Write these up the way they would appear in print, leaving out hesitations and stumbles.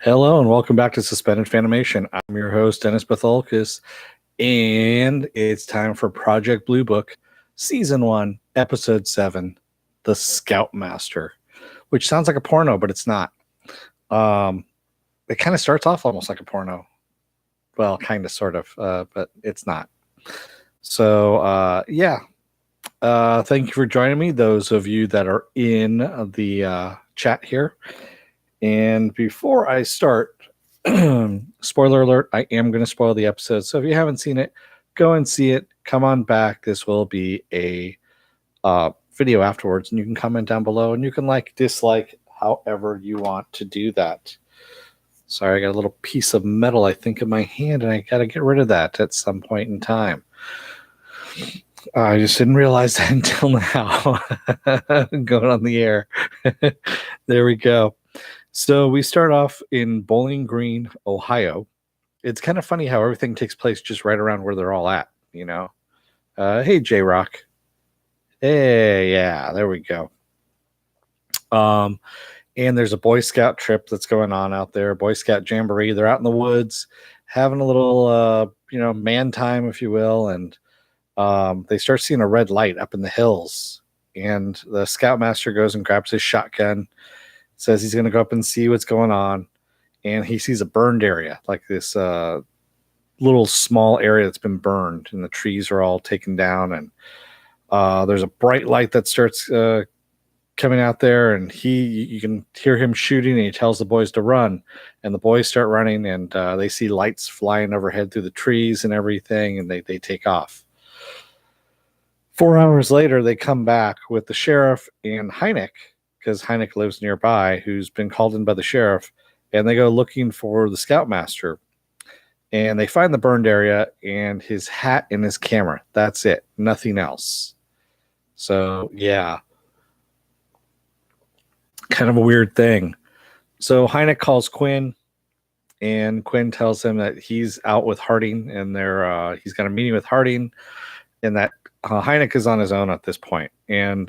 Hello and welcome back to Suspended Fanimation. I'm your host, Dennis Betholkis, and it's time for Project Blue Book, Season 1, Episode 7, The Scoutmaster, which sounds like a porno, but it's not. It kind of starts off almost like a porno. Well, kind of, sort of, but it's not. So, thank you for joining me, those of you that are in the chat here. And before I start, spoiler alert, I am going to spoil the episode. So if you haven't seen it, go and see it. Come on back. This will be a video afterwards, and you can comment down below, and you can like, dislike, however you want to do that. Sorry, I got a little piece of metal, I think, in my hand, and I got to get rid of that at some point in time. I just didn't realize that until now. Going on the air. There we go. So we start off in Bowling Green, Ohio. It's kind of funny how everything takes place just right around where they're all at, you know? Hey, J-Rock. Hey, yeah, there we go. And there's a Boy Scout trip that's going on out there, Boy Scout Jamboree. They're out in the woods having a little, man time, if you will, and they start seeing a red light up in the hills. And the Scoutmaster goes and grabs his shotgun, says he's going to go up and see what's going on. And he sees a burned area, like this little small area that's been burned, and the trees are all taken down. And there's a bright light that starts coming out there, and you can hear him shooting, and he tells the boys to run. And the boys start running, and they see lights flying overhead through the trees and everything, and they take off. 4 hours later, they come back with the sheriff and Hynek, because Hynek lives nearby, who's been called in by the sheriff, and they go looking for the Scoutmaster. And they find the burned area and his hat and his camera. That's it. Nothing else. So, yeah. Kind of a weird thing. So Hynek calls Quinn, and Quinn tells him that he's out with Harding, and he's got a meeting with Harding, and that Hynek is on his own at this point. And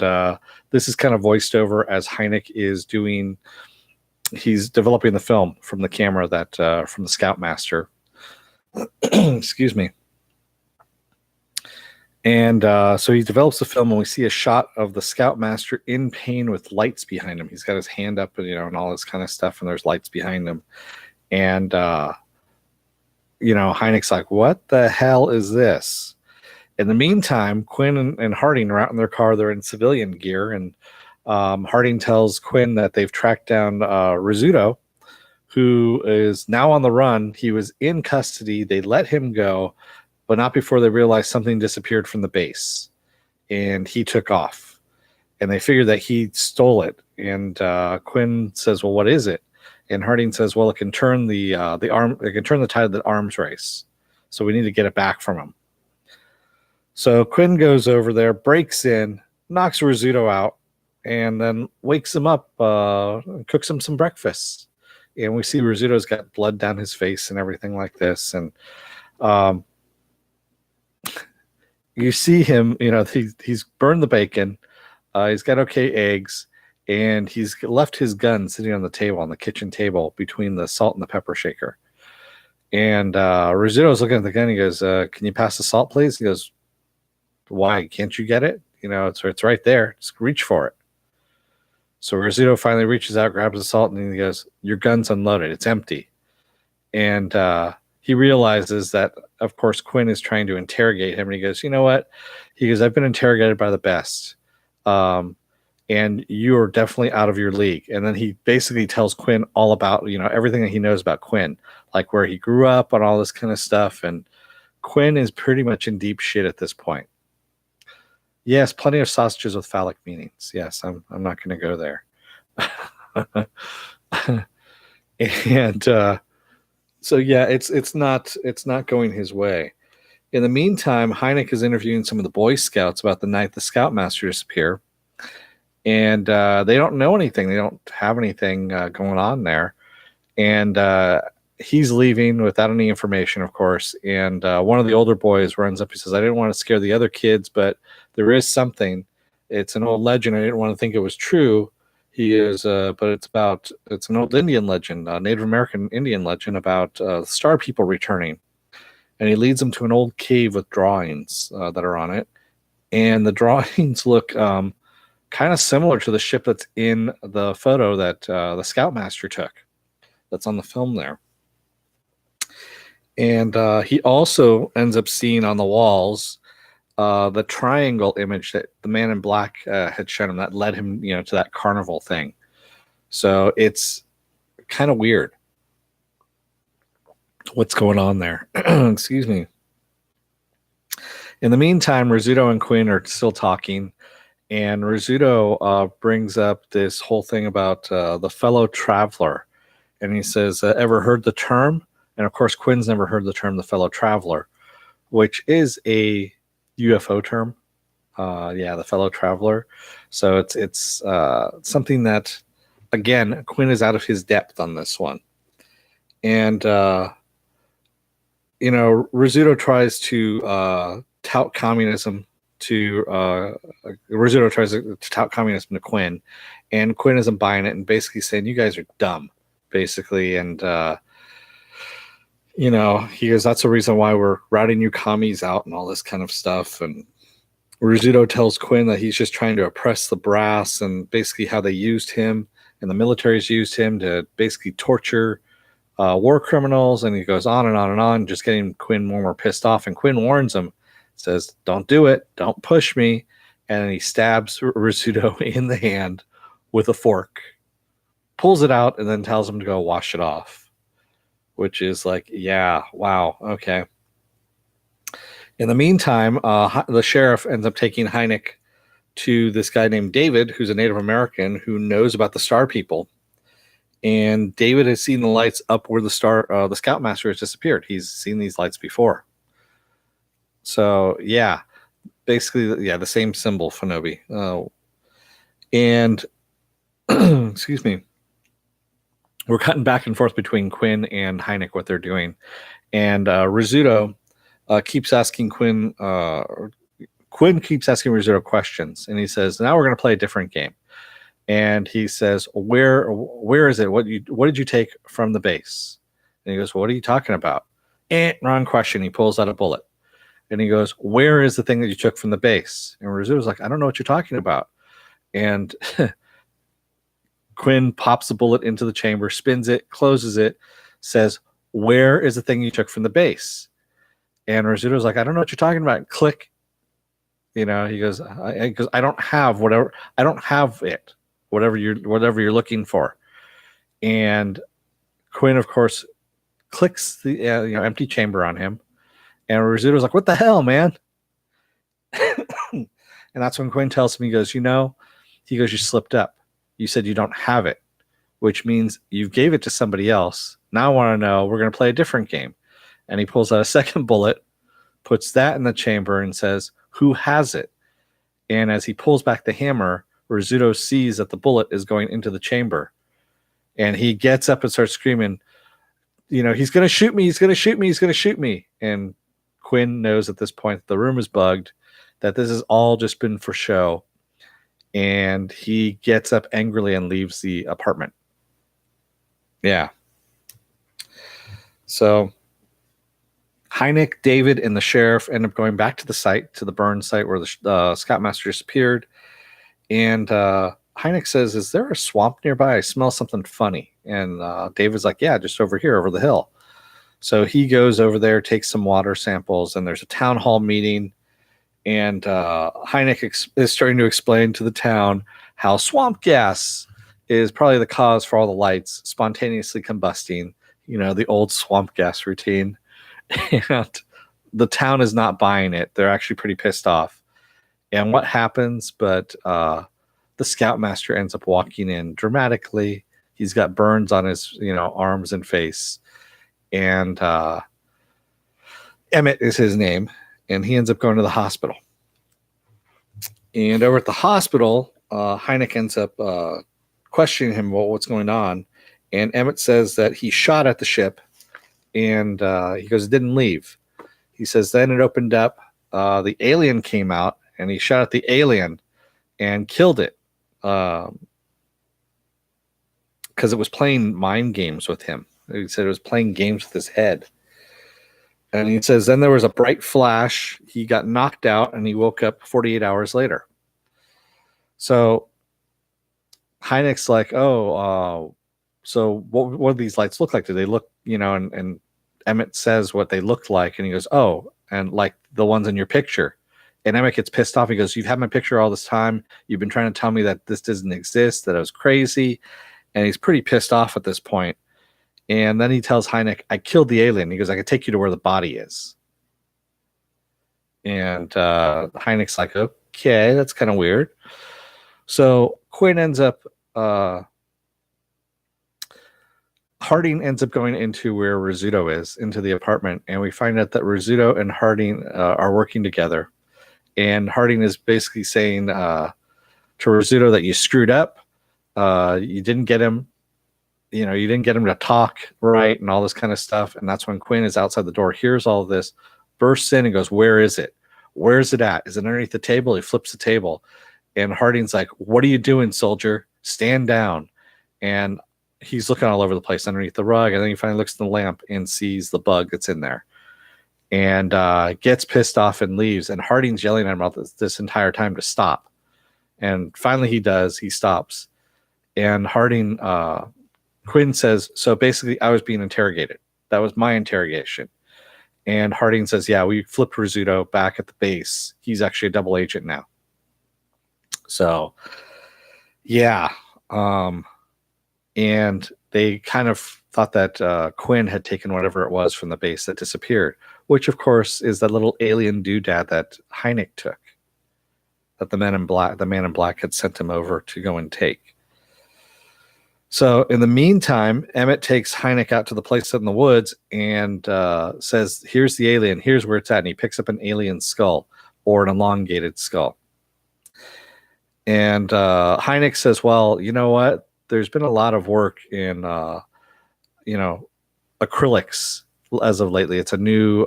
this is kind of voiced over as Hynek is he's developing the film from the camera from the Scoutmaster. Excuse me. And so he develops the film, and we see a shot of the Scoutmaster in pain with lights behind him. He's got his hand up, and all this kind of stuff, and there's lights behind him. And Hynek's like, "What the hell is this?" In the meantime, Quinn and Harding are out in their car. They're in civilian gear, and Harding tells Quinn that they've tracked down Rizzuto, who is now on the run. He was in custody. They let him go, but not before they realized something disappeared from the base, and he took off. And they figured that he stole it. And Quinn says, "Well, what is it?" And Harding says, "Well, it can turn the tide of the arms race. So we need to get it back from him." So Quinn goes over there, breaks in, knocks Rizzuto out, and then wakes him up, and cooks him some breakfast. And we see Rizzuto's got blood down his face and everything like this. And you see him, he's burned the bacon. He's got okay eggs, and he's left his gun sitting on the kitchen table between the salt and the pepper shaker. And Rizzuto's looking at the gun. He goes, "Can you pass the salt, please?" He goes, "Why? Can't you get it? It's right there. Just reach for it." So Rizzuto finally reaches out, grabs the salt, and he goes, "Your gun's unloaded. It's empty." And he realizes that, of course, Quinn is trying to interrogate him. And he goes, "You know what?" He goes, "I've been interrogated by the best. And you are definitely out of your league." And then he basically tells Quinn all about, everything that he knows about Quinn, like where he grew up and all this kind of stuff. And Quinn is pretty much in deep shit at this point. Yes, plenty of sausages with phallic meanings. Yes, I'm not going to go there. And so yeah, it's not going his way. In the meantime, Hynek is interviewing some of the Boy Scouts about the night the Scoutmaster disappeared, and they don't know anything. They don't have anything going on there, and he's leaving without any information, of course. And one of the older boys runs up. He says, "I didn't want to scare the other kids, but there is something. It's an old legend. I didn't want to think it was true." He is, but it's an old Indian legend, Native American Indian legend about star people returning. And he leads them to an old cave with drawings that are on it. And the drawings look kind of similar to the ship that's in the photo that the Scoutmaster took. That's on the film there. And he also ends up seeing on the walls the triangle image that the man in black had shown him that led him, to that carnival thing. So it's kind of weird what's going on there. Excuse me. In the meantime, Rizzuto and Quinn are still talking, and Rizzuto brings up this whole thing about the fellow traveler. And he says, ever heard the term? And of course, Quinn's never heard the term the fellow traveler, which is a UFO term. The fellow traveler. So it's something that, again, Quinn is out of his depth on this one. And, Rizzuto tries to tout communism to Quinn, and Quinn isn't buying it and basically saying, you guys are dumb, basically. And, he goes, that's the reason why we're routing you commies out and all this kind of stuff. And Rizzuto tells Quinn that he's just trying to oppress the brass, and basically how they used him and the military's used him to basically torture war criminals. And he goes on and on and on, just getting Quinn more and more pissed off. And Quinn warns him, says, don't do it, don't push me. And then he stabs Rizzuto in the hand with a fork, pulls it out, and then tells him to go wash it off, which is like, yeah, wow, okay. In the meantime, the sheriff ends up taking Hynek to this guy named David, who's a Native American who knows about the Star People. And David has seen the lights up where the Scoutmaster has disappeared. He's seen these lights before. So, yeah, basically, the same symbol, Fanobi. And, excuse me, we're cutting back and forth between Quinn and Hynek, what they're doing. And Rizzuto keeps asking Quinn keeps asking Rizzuto questions. And he says, now we're going to play a different game. And he says, where is it? What did you take from the base? And he goes, well, what are you talking about? Wrong question. He pulls out a bullet. And he goes, where is the thing that you took from the base? And Rizzuto's like, I don't know what you're talking about. And Quinn pops the bullet into the chamber, spins it, closes it, says, where is the thing you took from the base? And Rizzuto's like, I don't know what you're talking about. Click. He goes, I don't have it. Whatever you're looking for. And Quinn, of course, clicks the empty chamber on him. And Rizzuto's like, what the hell, man? And that's when Quinn tells him, he goes, you slipped up. You said you don't have it, which means you gave it to somebody else. Now I want to know, we're going to play a different game. And he pulls out a second bullet, puts that in the chamber, and says, who has it? And as he pulls back the hammer, Rizzuto sees that the bullet is going into the chamber. And he gets up and starts screaming, he's going to shoot me, he's going to shoot me, he's going to shoot me. And Quinn knows at this point the room is bugged, that this has all just been for show. And he gets up angrily and leaves the apartment. Yeah. So Hynek, David, and the sheriff end up going back to the site, to the burn site where the Scoutmaster disappeared. And Hynek says, is there a swamp nearby? I smell something funny. And David's like, yeah, just over here, over the hill. So he goes over there, takes some water samples, and there's a town hall meeting. And Hynek is starting to explain to the town how swamp gas is probably the cause for all the lights spontaneously combusting, the old swamp gas routine. And the town is not buying it. They're actually pretty pissed off. And what happens? But the Scoutmaster ends up walking in dramatically. He's got burns on his, arms and face. And Emmett is his name. And he ends up going to the hospital. And over at the hospital, Hynek ends up questioning him about what's going on. And Emmett says that he shot at the ship. And he goes, it didn't leave. He says, then it opened up. The alien came out. And he shot at the alien and killed it. because it was playing mind games with him. He said it was playing games with his head. And he says, then there was a bright flash. He got knocked out and he woke up 48 hours later. So Hynek's like, so what do these lights look like? Do they look, and Emmett says what they looked like. And he goes, oh, and like the ones in your picture. And Emmett gets pissed off. He goes, you've had my picture all this time. You've been trying to tell me that this doesn't exist, that I was crazy. And he's pretty pissed off at this point. And then he tells Hynek, I killed the alien. He goes, I can take you to where the body is. And Hynek's like, okay, that's kind of weird. So Quinn ends up, Harding ends up going into where Rizzuto is, into the apartment. And we find out that Rizzuto and Harding are working together. And Harding is basically saying to Rizzuto that you screwed up. You didn't get him. You didn't get him to talk right and all this kind of stuff. And that's when Quinn is outside the door, hears all of this, bursts in and goes, where is it? Where's it at? Is it underneath the table? He flips the table. And Harding's like, what are you doing, soldier? Stand down. And he's looking all over the place underneath the rug. And then he finally looks at the lamp and sees the bug that's in there. And gets pissed off and leaves. And Harding's yelling at him about this entire time to stop. And finally he does. He stops. And Harding... Quinn says, so basically I was being interrogated. That was my interrogation. And Harding says, yeah, we flipped Rizzuto back at the base. He's actually a double agent now. So, yeah. And they kind of thought that Quinn had taken whatever it was from the base that disappeared, which, of course, is that little alien doodad that Hynek took, that the man in black had sent him over to go and take. So in the meantime, Emmett takes Hynek out to the place in the woods and says, here's the alien. Here's where it's at. And he picks up an alien skull, or an elongated skull. And Hynek says, well, you know what? There's been a lot of work in, acrylics as of lately. It's a new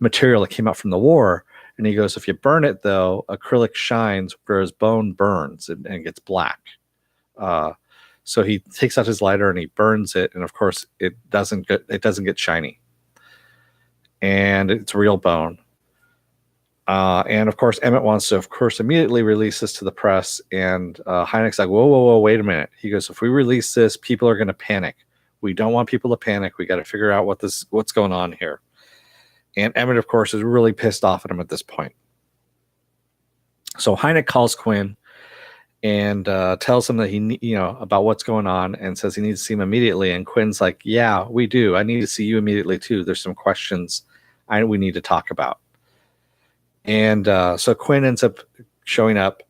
material that came out from the war. And he goes, if you burn it, though, acrylic shines, whereas bone burns and gets black. So he takes out his lighter and he burns it, and of course it doesn't get shiny, and it's real bone. And of course Emmett wants to, of course, immediately release this to the press, and Hynek's like, whoa, wait a minute. He goes, if we release this, people are going to panic. We don't want people to panic. We got to figure out what's going on here. And Emmett, of course, is really pissed off at him at this point. So Hynek calls Quinn and tells him that he, about what's going on, and says he needs to see him immediately. And Quinn's like, yeah, we do. I need to see you immediately too. There's some questions we need to talk about. And so Quinn ends up showing up,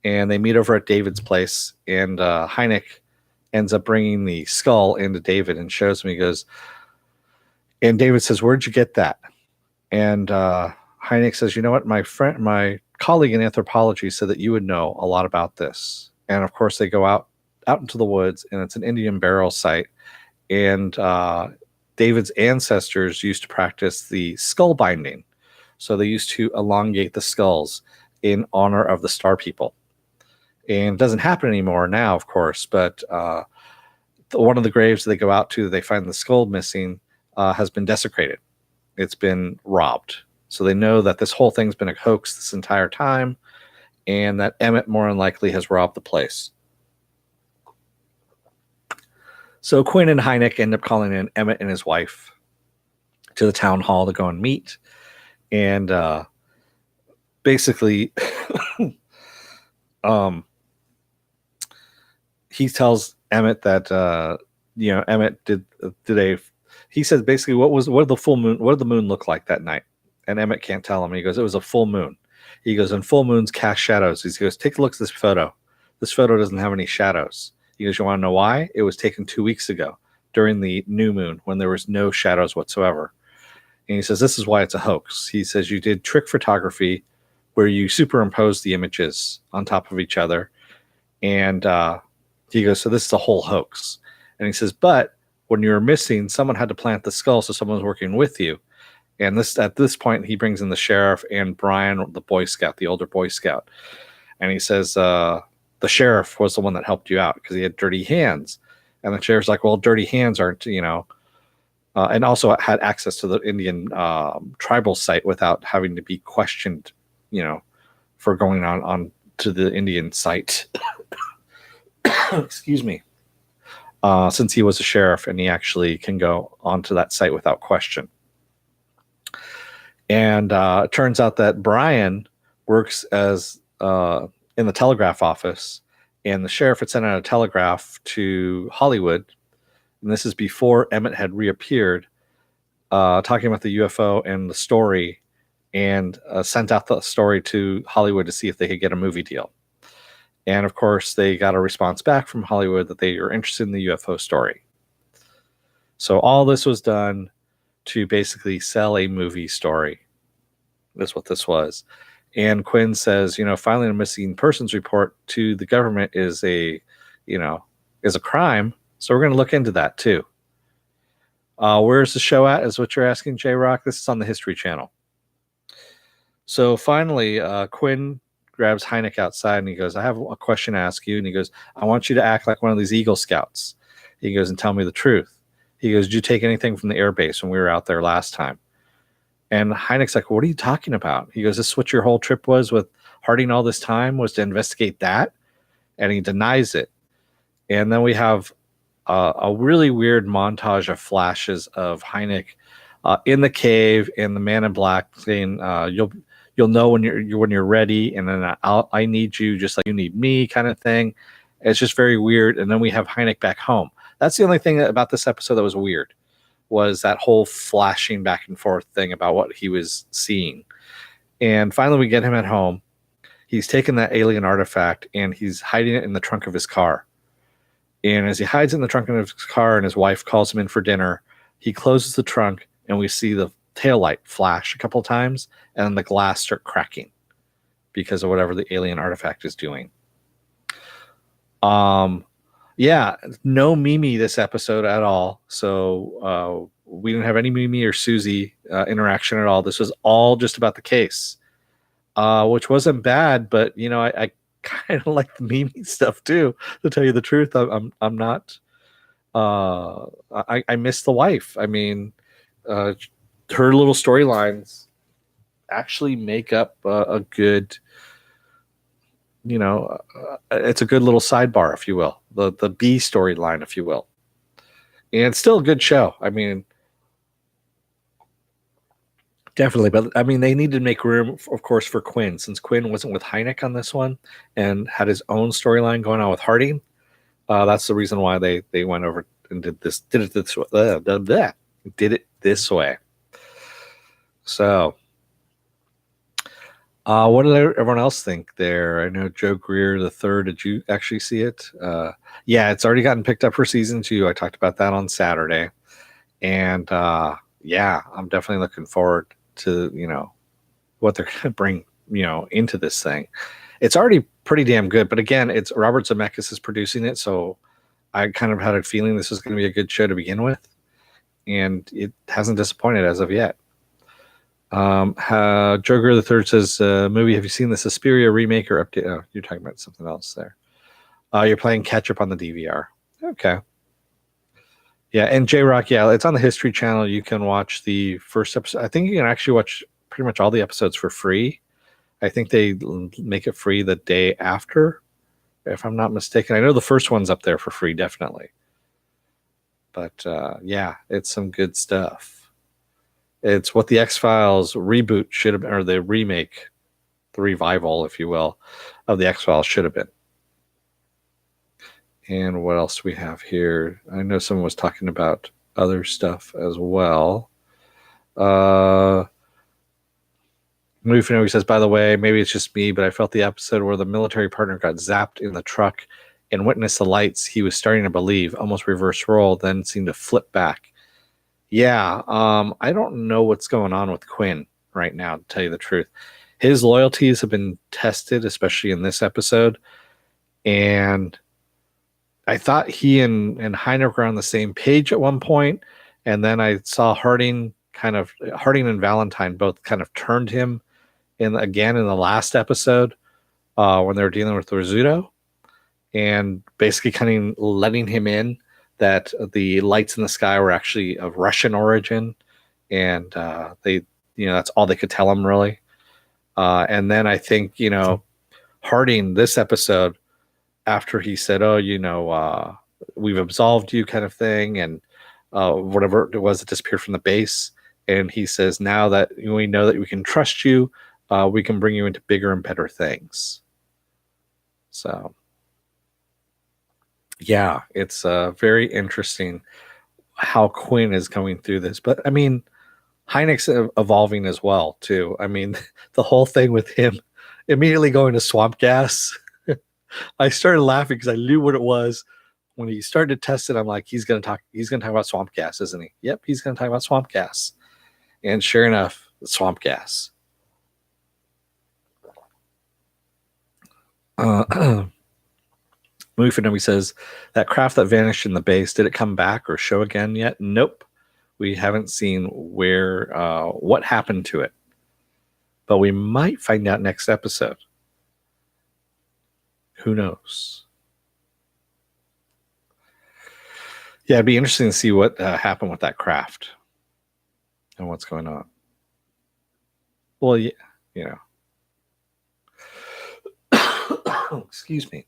and they meet over at David's place. And Hynek ends up bringing the skull into David and shows him. He goes, and David says, where'd you get that? And Hynek says, you know what, my colleague in anthropology said that you would know a lot about this. And of course they go out into the woods, and it's an Indian burial site. And David's ancestors used to practice the skull binding. So they used to elongate the skulls in honor of the Star People. And it doesn't happen anymore now, of course, but one of the graves they go out to, they find the skull missing, has been desecrated. It's been robbed. So they know that this whole thing's been a hoax this entire time, and that Emmett more than likely has robbed the place. So Quinn and Hynek end up calling in Emmett and his wife to the town hall to go and meet. And basically, he tells Emmett that, Emmett did he says basically, what did the moon look like that night? And Emmett can't tell him. He goes, it was a full moon. He goes, and full moons cast shadows. He goes, take a look at this photo. This photo doesn't have any shadows. He goes, you want to know why? It was taken 2 weeks ago during the new moon when there was no shadows whatsoever. And he says, this is why it's a hoax. He says, you did trick photography where you superimpose the images on top of each other. And he goes, so this is a whole hoax. And he says, but when you were missing, someone had to plant the skull, so someone was working with you. And at this point, he brings in the sheriff and Brian, the Boy Scout, the older Boy Scout. And he says, the sheriff was the one that helped you out because he had dirty hands. And the sheriff's like, well, dirty hands aren't, and also had access to the Indian tribal site without having to be questioned, for going on to the Indian site. Excuse me. Since he was a sheriff and he actually can go onto that site without question. And it turns out that Brian works as in the telegraph office, and the sheriff had sent out a telegraph to Hollywood. And this is before Emmett had reappeared, talking about the UFO and the story, and sent out the story to Hollywood to see if they could get a movie deal. And of course, they got a response back from Hollywood that they were interested in the UFO story. So all this was done to basically sell a movie story. That's what this was. And Quinn says, filing a missing persons report to the government is a crime. So we're going to look into that too. Where's the show at, is what you're asking, J-Rock. This is on the History Channel. So finally, Quinn grabs Hynek outside and he goes, I have a question to ask you. And he goes, I want you to act like one of these Eagle Scouts. He goes, and tell me the truth. He goes, did you take anything from the air base when we were out there last time? And Hynek's like, what are you talking about? He goes, this is what your whole trip was with Harding all this time, was to investigate that? And he denies it. And then we have a really weird montage of flashes of Hynek in the cave, and the Man in Black saying, you'll know when you're ready, and then I need you just like you need me, kind of thing. It's just very weird. And then we have Hynek back home. That's the only thing about this episode that was weird, was that whole flashing back and forth thing about what he was seeing. And finally we get him at home. He's taken that alien artifact and he's hiding it in the trunk of his car. And as he hides in the trunk of his car and his wife calls him in for dinner, he closes the trunk and we see the taillight flash a couple of times and then the glass start cracking because of whatever the alien artifact is doing. Yeah, no Mimi this episode at all. So we didn't have any Mimi or Susie interaction at all. This was all just about the case, which wasn't bad. But I kind of like the Mimi stuff too. To tell you the truth, I'm not. I miss the wife. I mean, her little storylines actually make up a good. It's a good little sidebar, if you will, the B storyline, if you will, and still a good show. I mean, definitely, but I mean, they need to make room, of course, for Quinn, since Quinn wasn't with Hynek on this one and had his own storyline going on with Harding. That's the reason why they went over and did it this way. So. What did everyone else think there? I know Joe Greer the third. Did you actually see it? Yeah, it's already gotten picked up for season 2. I talked about that on Saturday, and yeah, I'm definitely looking forward to what they're going to bring into this thing. It's already pretty damn good, but again, it's Robert Zemeckis is producing it, so I kind of had a feeling this was going to be a good show to begin with, and it hasn't disappointed as of yet. Joker the Third says, movie, have you seen the Suspiria remake or update? Oh, you're talking about something else there. You're playing catch up on the DVR. Okay. Yeah, and J-Rock, yeah, it's on the History Channel. You can watch the first episode. I think you can actually watch pretty much all the episodes for free. I think they make it free the day after, if I'm not mistaken. I know the first one's up there for free, definitely. But yeah, it's some good stuff. It's what the X-Files reboot should have been, or the remake, the revival, if you will, of the X-Files should have been. And what else do we have here? I know someone was talking about other stuff as well. He says, by the way, maybe it's just me, but I felt the episode where the military partner got zapped in the truck and witnessed the lights he was starting to believe, almost reverse role, then seemed to flip back. Yeah, I don't know what's going on with Quinn right now, to tell you the truth. His loyalties have been tested, especially in this episode. And I thought he and Hynek were on the same page at one point, and then I saw Harding and Valentine both kind of turned him again in the last episode when they were dealing with Rizzuto, and basically kind of letting him in that the lights in the sky were actually of Russian origin, and they, that's all they could tell him really. And then I think, Harding this episode, after he said, "Oh, we've absolved you," kind of thing, and whatever it was that disappeared from the base, and he says, "Now that we know that we can trust you, we can bring you into bigger and better things." So, yeah, it's very interesting how Quinn is going through this. But I mean, Hynek's evolving as well too. I mean, the whole thing with him immediately going to swamp gas. I started laughing because I knew what it was. When he started to test it, I'm like, he's gonna talk about swamp gas, isn't he? Yep, he's gonna talk about swamp gas. And sure enough, swamp gas. Movie for Nobody says, that craft that vanished in the base, did it come back or show again yet? Nope. We haven't seen what happened to it. But we might find out next episode. Who knows? Yeah, it'd be interesting to see what happened with that craft and what's going on. Well, yeah, excuse me.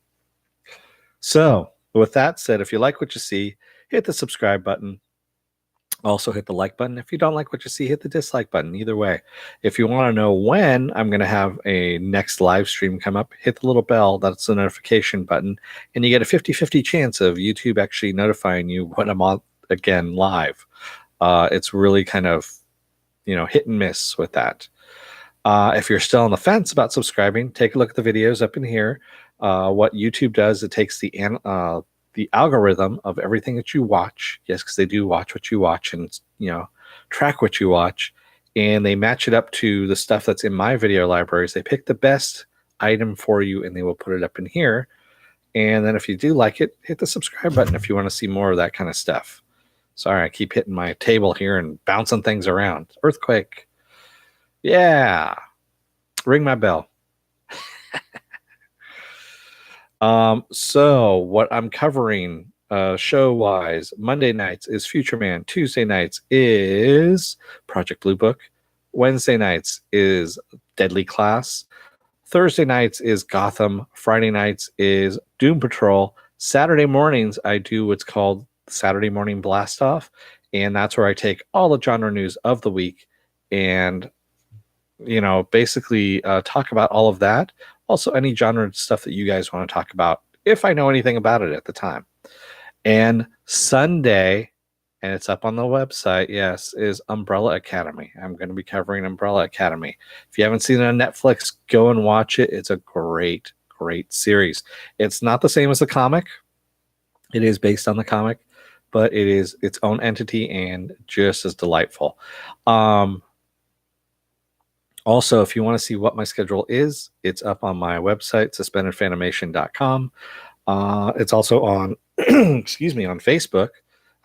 So, with that said, if you like what you see, hit the subscribe button. Also, hit the like button. If you don't like what you see, hit the dislike button. Either way, if you want to know when I'm going to have a next live stream come up, hit the little bell. That's the notification button. And you get a 50-50 chance of YouTube actually notifying you when I'm on again live. It's really kind of, hit and miss with that. If you're still on the fence about subscribing, take a look at the videos up in here. What YouTube does, it takes the algorithm of everything that you watch. Yes, because they do watch what you watch and, track what you watch. And they match it up to the stuff that's in my video libraries. They pick the best item for you and they will put it up in here. And then if you do like it, hit the subscribe button if you want to see more of that kind of stuff. Sorry, I keep hitting my table here and bouncing things around. Earthquake. Yeah. Ring my bell. So what I'm covering show wise, Monday nights is Future Man, Tuesday nights is Project Blue Book, Wednesday nights is Deadly Class, Thursday nights is Gotham, Friday nights is Doom Patrol, Saturday mornings I do what's called Saturday Morning Blast Off, and that's where I take all the genre news of the week and basically talk about all of that. Also, any genre stuff that you guys want to talk about, if I know anything about it at the time. And Sunday, and it's up on the website, yes, is Umbrella Academy. I'm going to be covering Umbrella Academy. If you haven't seen it on Netflix, go and watch it. It's a great, great series. It's not the same as the comic. It is based on the comic, but it is its own entity and just as delightful. Also, if you want to see what my schedule is, it's up on my website, suspendedfanimation.com. It's also on, excuse me, on Facebook.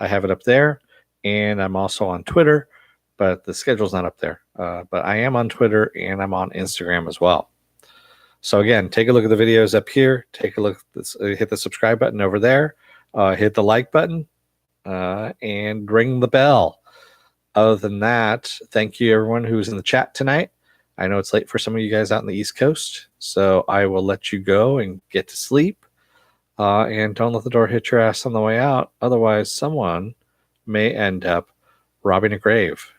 I have it up there, and I'm also on Twitter, but the schedule's not up there. But I am on Twitter, and I'm on Instagram as well. So again, take a look at the videos up here. Take a look, hit the subscribe button over there. Hit the like button, and ring the bell. Other than that, thank you everyone who's in the chat tonight. I know it's late for some of you guys out in the East Coast, so I will let you go and get to sleep. And don't let the door hit your ass on the way out. Otherwise, someone may end up robbing a grave.